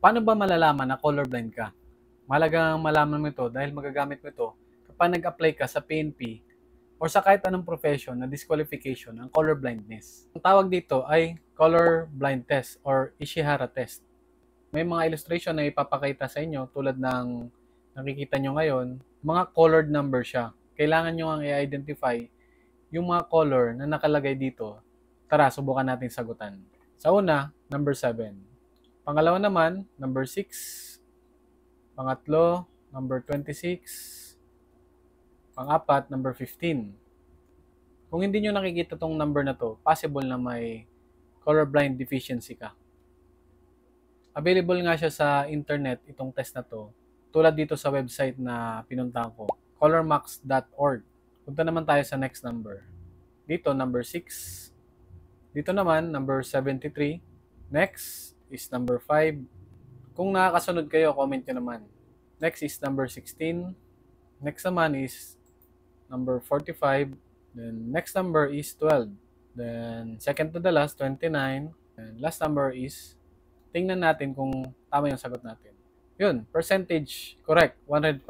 Paano ba malalaman na colorblind ka? Mahalagang malaman mo ito dahil magagamit mo ito kapag nag-apply ka sa PNP or sa kahit anong profession na disqualification ng color blindness. Ang tawag dito ay color blind test or Ishihara test. May mga illustration na ipapakita sa inyo tulad ng nakikita nyo ngayon, mga colored number siya. Kailangan nyo ang i-identify yung mga color na nakalagay dito. Tara, subukan natin sagutan. Sa una, number 7. Pangalawa naman, number 6. Pangatlo, number 26. Pang-apat, number 15. Kung hindi nyo nakikita tong number na to, possible na may colorblind deficiency ka. Available nga siya sa internet, itong test na to. Tulad dito sa website na pinuntahan ko, colormax.org. Punta naman tayo sa next number. Dito, number 6. Dito naman, number 73. Next is number 5. Kung nakakasunod kayo, comment nyo naman. Next is number 16. Next naman is number 45. Then next number is 12. Then second to the last, 29. And last number is, tingnan natin kung tama yung sagot natin. Yun, percentage, correct, 100%.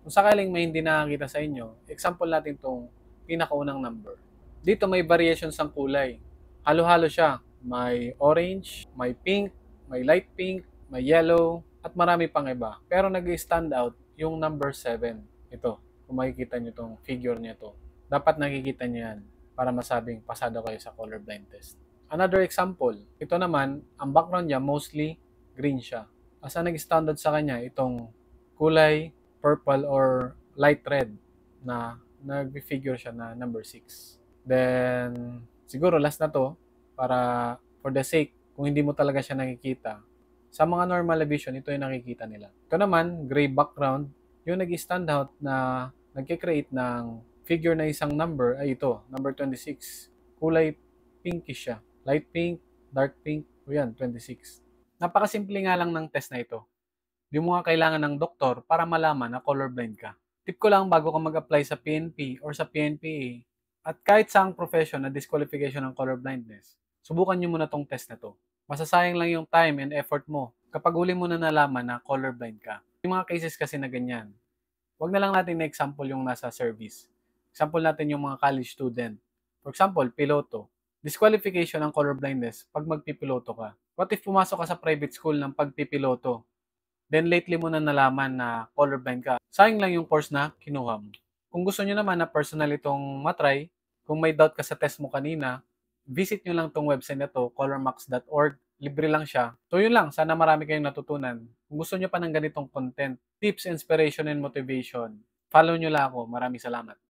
Kung sakaling may hindi nakakita sa inyo, example natin itong pinakaunang number. Dito may variations ang kulay. Halo-halo siya. May orange, may pink, may light pink, may yellow, at marami pang iba. Pero nag-stand out yung number 7. Ito, kung makikita nyo itong figure niya to. Dapat nakikita nyo yan para masabing pasado kayo sa colorblind test. Another example, ito naman, ang background niya mostly green siya. Asa nag-standard sa kanya itong kulay purple or light red na nag-figure siya na number 6. Then, siguro last na to, para for the sake, kung hindi mo talaga siya nakikita, sa mga normal vision, ito yung nakikita nila. Ito naman, gray background, yung nag-stand out na nag-create ng figure na isang number ay ito, number 26. Kulay pinkish siya. Light pink, dark pink, o yan, 26. Napakasimple nga lang ng test na ito. Di mo nga kailangan ng doktor para malaman na colorblind ka. Tip ko lang bago ka mag-apply sa PNP or sa PNPA at kahit saang profession na disqualification ng colorblindness, subukan nyo muna tong test na to. Masasayang lang yung time and effort mo kapag huli mo na nalaman na colorblind ka. Yung mga cases kasi na ganyan. Huwag na lang natin na example yung nasa service. Example natin yung mga college student. For example, piloto. Disqualification ng colorblindness pag magpipiloto ka. What if pumasok ka sa private school ng pagpipiloto? Then lately mo na nalaman na colorblind ka. Sayang lang yung course na kinuha mo. Kung gusto nyo naman na personal itong matry, kung may doubt ka sa test mo kanina, visit nyo lang tong website na to, colormax.org. Libre lang siya. So yun lang, sana marami kayong natutunan. Kung gusto nyo pa ng ganitong content, tips, inspiration, and motivation, follow nyo lang ako. Maraming salamat.